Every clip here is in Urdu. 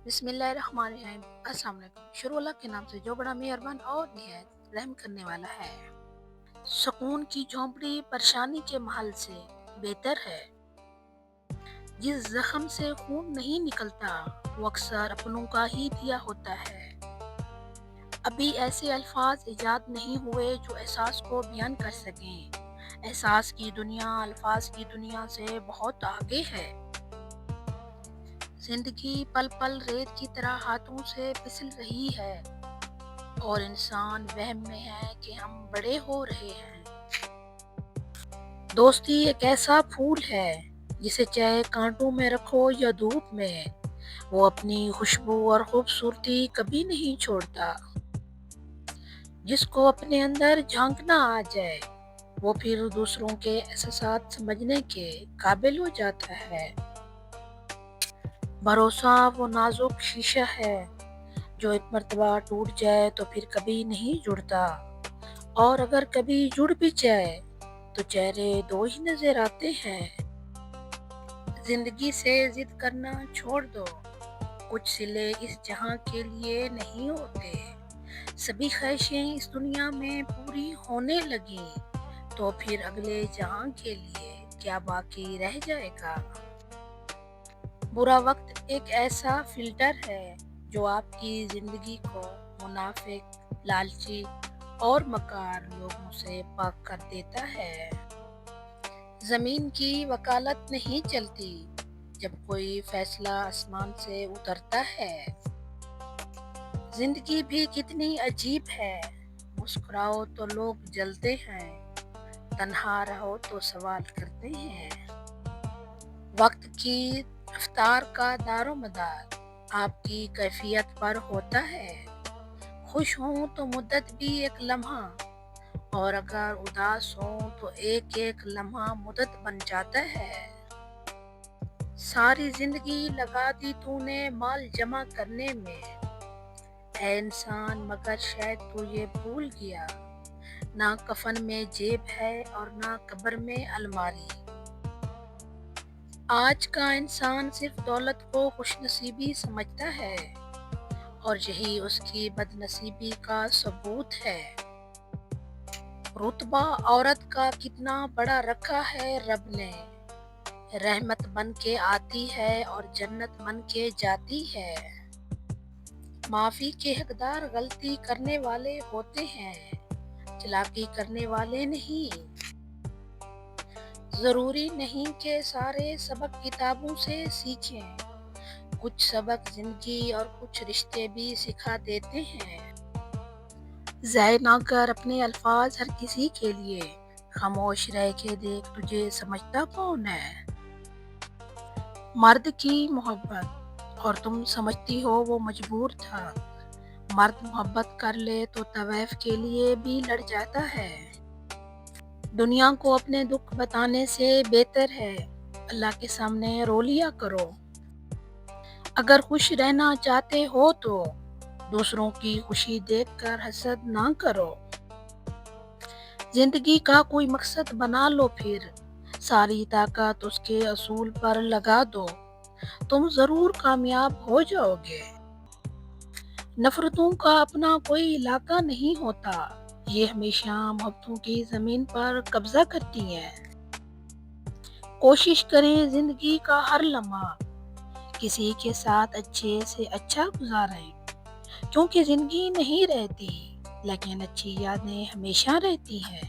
بسم اللہ الرحمن الرحیم۔ السلام علیکم۔ شروع اللہ کے نام سے جو بڑا مہربان اور نہایت رحم کرنے والا ہے۔ سکون کی جھونپڑی پریشانی کے محل سے بہتر ہے۔ جس زخم سے خون نہیں نکلتا وہ اکثر اپنوں کا ہی دیا ہوتا ہے۔ ابھی ایسے الفاظ ایجاد نہیں ہوئے جو احساس کو بیان کر سکیں۔ احساس کی دنیا الفاظ کی دنیا سے بہت آگے ہے۔ زندگی پل پل ریت کی طرح ہاتھوں سے پھسل رہی ہے اور انسان وہم میں ہے کہ ہم بڑے ہو رہے ہیں۔ دوستی ایک ایسا پھول ہے جسے چاہے کانٹوں میں رکھو یا دھوپ میں، وہ اپنی خوشبو اور خوبصورتی کبھی نہیں چھوڑتا۔ جس کو اپنے اندر جھانکنا آ جائے وہ پھر دوسروں کے احساسات سمجھنے کے قابل ہو جاتا ہے۔ بھروسہ وہ نازک شیشہ ہے جو ایک مرتبہ ٹوٹ جائے تو پھر کبھی نہیں جڑتا، اور اگر کبھی جڑ بھی جائے تو چہرے دو ہی نظر آتے ہیں۔ زندگی سے ضد کرنا چھوڑ دو، کچھ صلے اس جہاں کے لیے نہیں ہوتے۔ سبھی خواہشیں اس دنیا میں پوری ہونے لگیں تو پھر اگلے جہاں کے لیے کیا باقی رہ جائے گا؟ برا وقت ایک ایسا فلٹر ہے جو آپ کی زندگی کو منافق، لالچی اور مکار لوگوں سے پاک کر دیتا ہے۔ زمین کی وکالت نہیں چلتی جب کوئی فیصلہ آسمان سے اترتا ہے۔ زندگی بھی کتنی عجیب ہے، مسکراؤ تو لوگ جلتے ہیں، تنہا رہو تو سوال کرتے ہیں۔ وقت کی رفتار کا دار و مدار آپ کی کیفیت پر ہوتا ہے۔ خوش ہوں تو مدت بھی ایک لمحہ، اور اگر اداس ہوں تو ایک ایک لمحہ مدت بن جاتا ہے۔ ساری زندگی لگا دی تو نے مال جمع کرنے میں، اے انسان مگر شاید تو یہ بھول گیا، نہ کفن میں جیب ہے اور نہ قبر میں الماری۔ آج کا انسان صرف دولت کو خوش نصیبی سمجھتا ہے اور یہی اس کی بد نصیبی کا ثبوت ہے۔ رتبہ عورت کا کتنا بڑا رکھا ہے رب نے، رحمت بن کے آتی ہے اور جنت بن کے جاتی ہے۔ معافی کے حقدار غلطی کرنے والے ہوتے ہیں، چالاکی کرنے والے نہیں۔ ضروری نہیں کہ سارے سبق کتابوں سے سیکھیں، کچھ سبق زندگی اور کچھ رشتے بھی سکھا دیتے ہیں۔ ضائع نہ کر اپنے الفاظ ہر کسی کے لیے، خاموش رہ کے دیکھ تجھے سمجھتا کون ہے۔ مرد کی محبت اور تم سمجھتی ہو وہ مجبور تھا، مرد محبت کر لے تو طوائف کے لیے بھی لڑ جاتا ہے۔ دنیا کو اپنے دکھ بتانے سے بہتر ہے اللہ کے سامنے رو لیا کرو۔ اگر خوش رہنا چاہتے ہو تو دوسروں کی خوشی دیکھ کر حسد نہ کرو۔ زندگی کا کوئی مقصد بنا لو، پھر ساری طاقت اس کے اصول پر لگا دو، تم ضرور کامیاب ہو جاؤ گے۔ نفرتوں کا اپنا کوئی علاقہ نہیں ہوتا، یہ ہمیشہ محبتوں کی زمین پر قبضہ کرتی ہیں۔ کوشش کریں زندگی کا ہر لمحہ کسی کے ساتھ اچھے سے اچھا گزاریں، کیونکہ زندگی نہیں رہتی لیکن اچھی یادیں ہمیشہ رہتی ہیں۔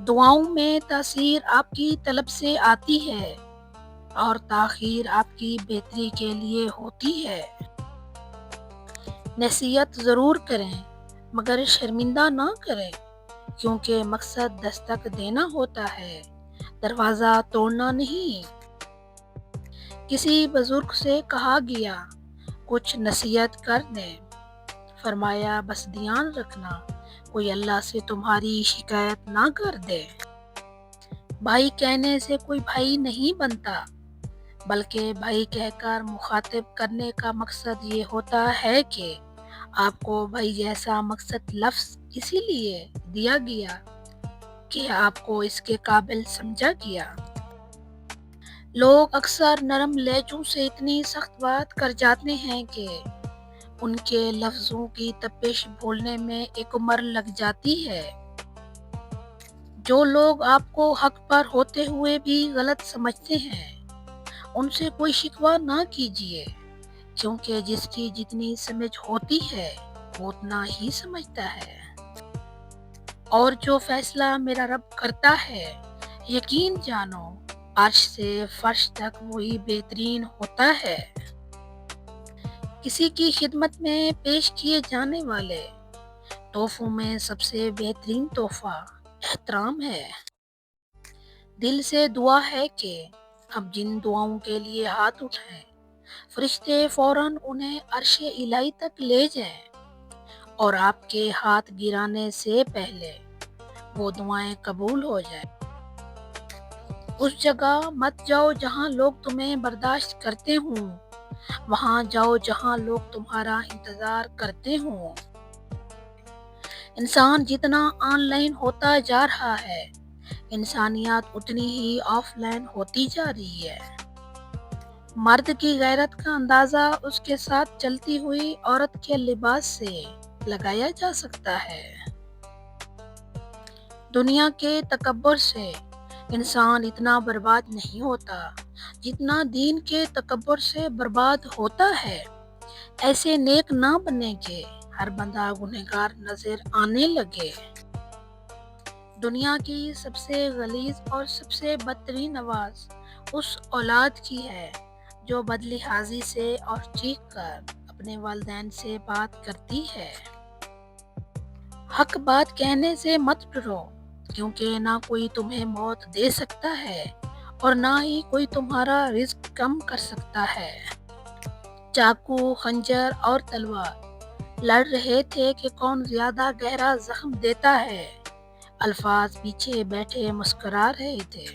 دعاؤں میں تاثیر آپ کی طلب سے آتی ہے اور تاخیر آپ کی بہتری کے لیے ہوتی ہے۔ نصیحت ضرور کریں مگر شرمندہ نہ کریں، کیونکہ مقصد دستک دینا ہوتا ہے، دروازہ توڑنا نہیں۔ کسی بزرگ سے کہا گیا کچھ نصیحت کر دیں، فرمایا بس دھیان رکھنا کوئی اللہ سے تمہاری شکایت نہ کر دے۔ بھائی کہنے سے کوئی بھائی نہیں بنتا، بلکہ بھائی کہہ کر مخاطب کرنے کا مقصد یہ ہوتا ہے کہ آپ کو بھائی جیسا مقصد لفظ اسی لیے دیا گیا کہ آپ کو اس کے قابل سمجھا گیا۔ لوگ اکثر نرم لہجوں سے اتنی سخت بات کر جاتے ہیں کہ ان کے لفظوں کی تپش بھولنے میں ایک عمر لگ جاتی ہے۔ جو لوگ آپ کو حق پر ہوتے ہوئے بھی غلط سمجھتے ہیں، ان سے کوئی شکوہ نہ کیجیے، کیونکہ جس کی جتنی سمجھ ہوتی ہے وہ اتنا ہی سمجھتا ہے۔ اور جو فیصلہ میرا رب کرتا ہے، یقین جانو عرش سے فرش تک وہی بہترین ہوتا ہے۔ کسی کی خدمت میں پیش کیے جانے والے تحفوں میں سب سے بہترین تحفہ احترام ہے۔ دل سے دعا ہے کہ اب جن دعاؤں کے لیے ہاتھ اٹھائیں، فرشتے فوراً انہیں عرش الہی تک لے جائیں اور آپ کے ہاتھ گرانے سے پہلے وہ دعائیں قبول ہو جائیں۔ اس جگہ مت جاؤ جہاں لوگ تمہیں برداشت کرتے ہوں، وہاں جاؤ جہاں لوگ تمہارا انتظار کرتے ہوں۔ انسان جتنا آن لائن ہوتا جا رہا ہے، انسانیت اتنی ہی آف لائن ہوتی جا رہی ہے۔ مرد کی غیرت کا اندازہ اس کے ساتھ چلتی ہوئی عورت کے لباس سے لگایا جا سکتا ہے۔ دنیا کے تکبر سے انسان اتنا برباد نہیں ہوتا جتنا دین کے تکبر سے برباد ہوتا ہے۔ ایسے نیک نہ بنے کہ ہر بندہ گنہگار نظر آنے لگے۔ دنیا کی سب سے غلیظ اور سب سے بدترین آواز اس اولاد کی ہے جو بدلحاظی سے اور چیخ کر اپنے والدین سے بات کرتی ہے۔ حق بات کہنے سے مت ڈرو، کیونکہ نہ کوئی تمہیں موت دے سکتا ہے اور نہ ہی کوئی تمہارا رزق کم کر سکتا ہے۔ چاقو، خنجر اور تلوار لڑ رہے تھے کہ کون زیادہ گہرا زخم دیتا ہے۔ الفاظ پیچھے بیٹھے مسکرا رہے تھے۔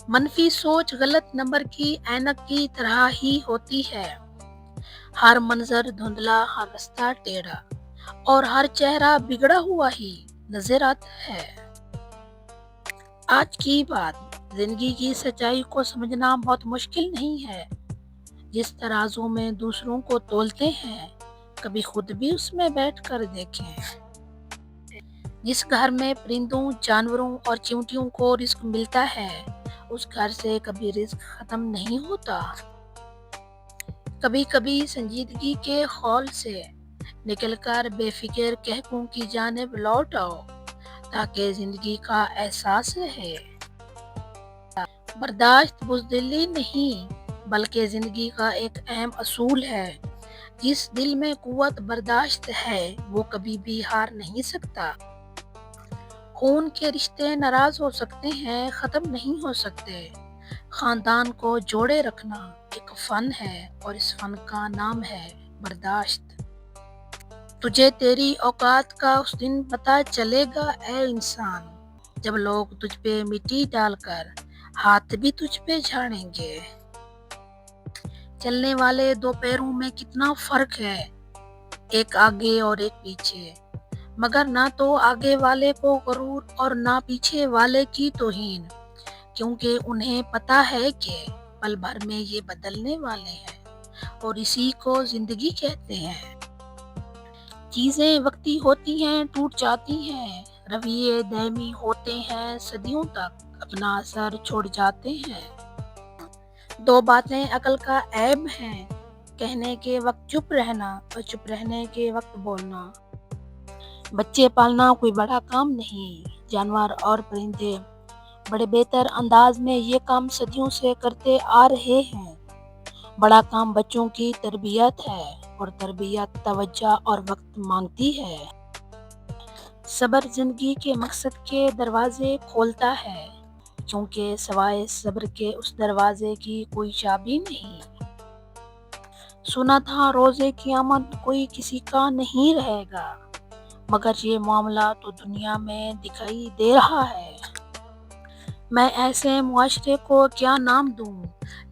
منفی سوچ غلط نمبر کی اینک کی طرح ہی ہوتی ہے۔ ہر منظر دھندلا، ہر رستہ ٹیڑھا اور ہر چہرہ بگڑا ہوا ہی نظر آتا ہے۔ آج کی بات، زندگی کی سچائی کو سمجھنا بہت مشکل نہیں ہے۔ جس ترازو میں دوسروں کو تولتے ہیں، کبھی خود بھی اس میں بیٹھ کر دیکھیں۔ جس گھر میں پرندوں، جانوروں اور چیونٹیوں کو رزق ملتا ہے، اس گھر سے کبھی رزق ختم نہیں ہوتا۔ کبھی کبھی سنجیدگی کے خول سے نکل کر بے فکر کہکوں کی جانب لوٹ آؤ، تاکہ زندگی کا احساس رہے۔ برداشت بزدلی نہیں، بلکہ زندگی کا ایک اہم اصول ہے۔ جس دل میں قوت برداشت ہے، وہ کبھی بھی ہار نہیں سکتا۔ خون کے رشتے ناراض ہو سکتے ہیں، ختم نہیں ہو سکتے۔ خاندان کو جوڑے رکھنا ایک فن ہے اور اس فن کا نام ہے برداشت۔ تجھے تیری اوقات کا اس دن پتہ چلے گا اے انسان، جب لوگ تجھ پہ مٹی ڈال کر ہاتھ بھی تجھ پہ جھاڑیں گے۔ چلنے والے دو پیروں میں کتنا فرق ہے، ایک آگے اور ایک پیچھے، مگر نہ تو آگے والے کو غرور اور نہ پیچھے والے کی توہین، کیونکہ انہیں پتہ ہے کہ پل بھر میں یہ بدلنے والے ہیں اور اسی کو زندگی کہتے ہیں۔ چیزیں وقتی ہوتی ہیں، ٹوٹ جاتی ہیں، رویے دائمی ہوتے ہیں، صدیوں تک اپنا اثر چھوڑ جاتے ہیں۔ دو باتیں عقل کا عیب ہیں، کہنے کے وقت چپ رہنا اور چپ رہنے کے وقت بولنا۔ بچے پالنا کوئی بڑا کام نہیں۔ جانور اور پرندے بڑے بہتر انداز میں یہ کام صدیوں سے کرتے آ رہے ہیں۔ بڑا کام بچوں کی تربیت ہے اور تربیت توجہ اور وقت مانگتی ہے۔ صبر زندگی کے مقصد کے دروازے کھولتا ہے، کیونکہ سوائے صبر کے اس دروازے کی کوئی چابی نہیں۔ سنا تھا روز قیامت کوئی کسی کا نہیں رہے گا، مگر یہ معاملہ تو دنیا میں دکھائی دے رہا ہے۔ میں ایسے معاشرے کو کیا نام دوں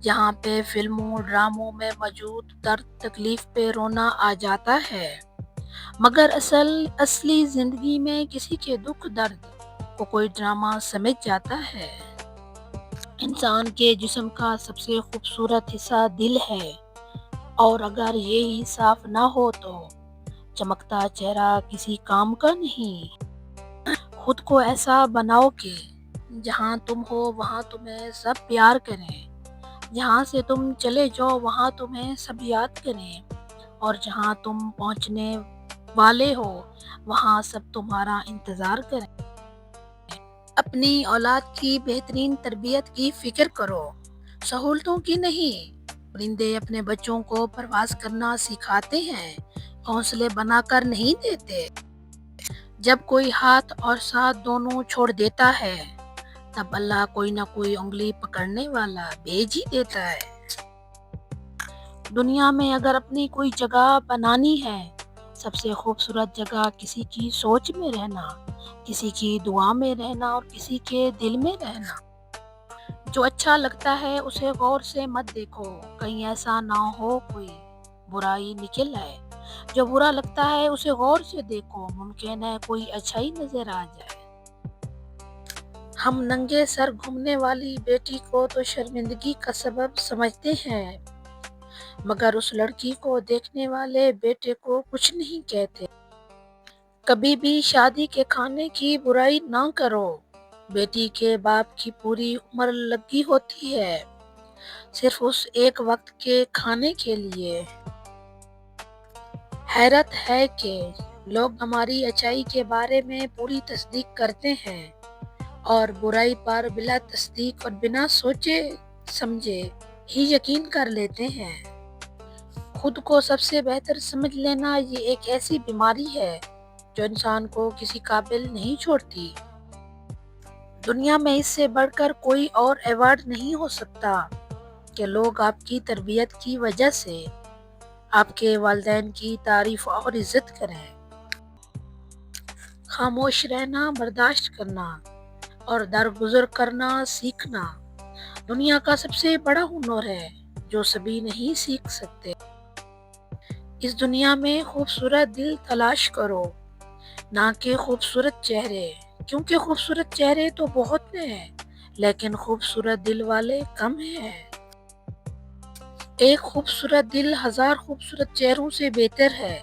جہاں پہ فلموں ڈراموں میں موجود درد تکلیف پہ رونا آ جاتا ہے، مگر اصلی زندگی میں کسی کے دکھ درد کو کوئی ڈرامہ سمجھ جاتا ہے۔ انسان کے جسم کا سب سے خوبصورت حصہ دل ہے، اور اگر یہی صاف نہ ہو تو چمکتا چہرہ کسی کام کا نہیں۔ خود کو ایسا بناؤ کہ جہاں تم ہو وہاں تمہیں سب پیار کریں، جہاں سے تم چلے جاؤ وہاں تمہیں سب یاد کریں، اور جہاں تم پہنچنے والے ہو وہاں سب تمہارا انتظار کریں۔ اپنی اولاد کی بہترین تربیت کی فکر کرو، سہولتوں کی نہیں۔ پرندے اپنے بچوں کو پرواز کرنا سکھاتے ہیں، گھونسلے بنا کر نہیں دیتے۔ جب کوئی ہاتھ اور ساتھ دونوں چھوڑ دیتا ہے تب اللہ کوئی نہ کوئی انگلی پکڑنے والا بھیج ہی دیتا ہے۔ دنیا میں اگر اپنی کوئی جگہ بنانی ہے، سب سے خوبصورت جگہ کسی کی سوچ میں رہنا، کسی کی دعا میں رہنا اور کسی کے دل میں رہنا۔ جو اچھا لگتا ہے اسے غور سے مت دیکھو، کہیں ایسا نہ ہو کوئی برائی نکل آئے۔ جو برا لگتا ہے اسے غور سے دیکھو، ممکن ہے کوئی اچھائی نظر آ جائے۔ ہم ننگے سر گھومنے والی بیٹی کو تو شرمندگی کا سبب سمجھتے ہیں، مگر اس لڑکی کو دیکھنے والے بیٹے کو کچھ نہیں کہتے۔ کبھی بھی شادی کے کھانے کی برائی نہ کرو، بیٹی کے باپ کی پوری عمر لگی ہوتی ہے صرف اس ایک وقت کے کھانے کے لیے۔ حیرت ہے کہ لوگ ہماری اچائی کے بارے میں پوری تصدیق کرتے ہیں اور برائی پر بلا تصدیق اور بنا سوچے سمجھے ہی یقین کر لیتے ہیں۔ خود کو سب سے بہتر سمجھ لینا یہ ایک ایسی بیماری ہے جو انسان کو کسی قابل نہیں چھوڑتی۔ دنیا میں اس سے بڑھ کر کوئی اور ایوارڈ نہیں ہو سکتا کہ لوگ آپ کی تربیت کی وجہ سے آپ کے والدین کی تعریف اور عزت کریں۔ خاموش رہنا برداشت کرنا اور درگزر کرنا سیکھنا دنیا کا سب سے بڑا ہنر ہے جو سبھی نہیں سیکھ سکتے۔ اس دنیا میں خوبصورت دل تلاش کرو، نہ کہ خوبصورت چہرے، کیونکہ خوبصورت چہرے تو بہت ہیں لیکن خوبصورت دل والے کم ہیں۔ ایک خوبصورت دل ہزار خوبصورت چہروں سے بہتر ہے،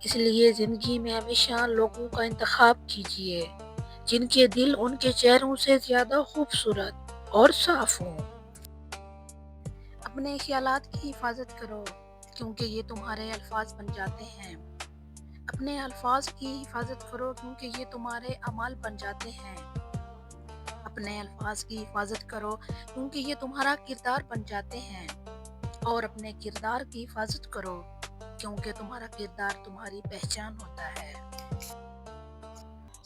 اس لیے زندگی میں ہمیشہ لوگوں کا انتخاب کیجیے جن کے دل ان کے چہروں سے زیادہ خوبصورت اور صاف ہوں۔ اپنے خیالات کی حفاظت کرو کیونکہ یہ تمہارے الفاظ بن جاتے ہیں۔ اپنے الفاظ کی حفاظت کرو کیونکہ یہ تمہارے اعمال بن جاتے ہیں۔ اپنے الفاظ کی حفاظت کرو کیونکہ یہ تمہارا کردار بن جاتے ہیں، اور اپنے کردار کی حفاظت کرو کیونکہ تمہارا کردار تمہاری پہچان ہوتا ہے۔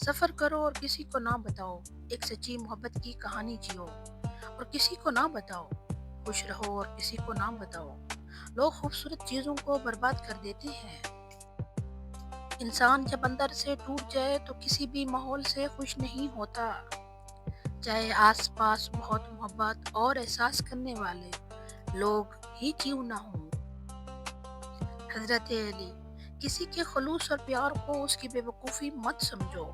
سفر کرو اور کسی کو نہ بتاؤ، ایک سچی محبت کی کہانی جیو اور کسی کو نہ بتاؤ، خوش رہو اور کسی کو نہ بتاؤ۔ لوگ خوبصورت چیزوں کو برباد کر دیتے ہیں۔ انسان جب اندر سے ٹوٹ جائے تو کسی بھی ماحول سے خوش نہیں ہوتا، چاہے آس پاس بہت محبت اور احساس کرنے والے لوگ ہی کیوں نہ ہوں۔ حضرت علی: کسی کے خلوص اور پیار کو اس کی بے وقوفی مت سمجھو،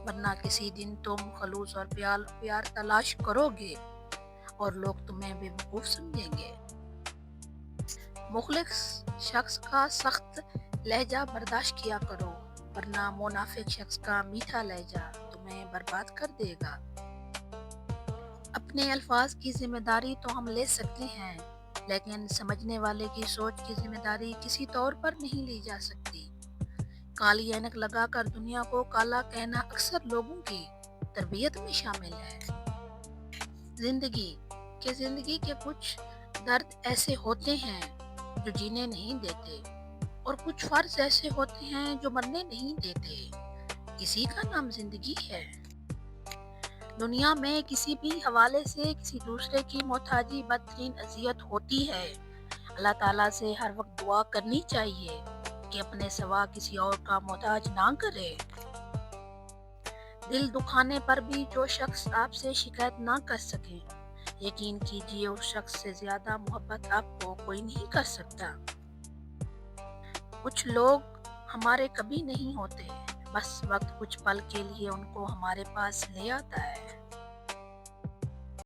ورنہ کسی دن تم خلوص اور پیار تلاش کرو گے اور لوگ تمہیں بے وقوف سمجھیں گے۔ مخلص شخص کا سخت لہجہ برداشت کیا کرو، ورنہ منافق شخص کا میٹھا لہجہ تمہیں برباد کر دے گا۔ اپنے الفاظ کی ذمہ داری تو ہم لے سکتے ہیں، لیکن سمجھنے والے کی سوچ کی ذمہ داری کسی طور پر نہیں لی جا سکتی۔ کالی اینک لگا کر دنیا کو کالا کہنا اکثر لوگوں کی تربیت میں شامل ہے۔ زندگی کے کچھ درد ایسے ہوتے ہیں جو جینے نہیں دیتے، اور کچھ فرض ایسے ہوتے ہیں جو مرنے نہیں دیتے، اسی کا نام زندگی ہے۔ دنیا میں کسی بھی حوالے سے کسی دوسرے کی محتاجی بدترین اذیت ہوتی ہے۔ اللہ تعالیٰ سے ہر وقت دعا کرنی چاہیے کہ اپنے سوا کسی اور کا محتاج نہ کرے۔ دل دکھانے پر بھی جو شخص آپ سے شکایت نہ کر سکے، یقین کیجیے اس شخص سے زیادہ محبت آپ کو کوئی نہیں کر سکتا۔ کچھ لوگ ہمارے کبھی نہیں ہوتے، بس وقت کچھ پل کے لیے ان کو ہمارے پاس لے آتا ہے۔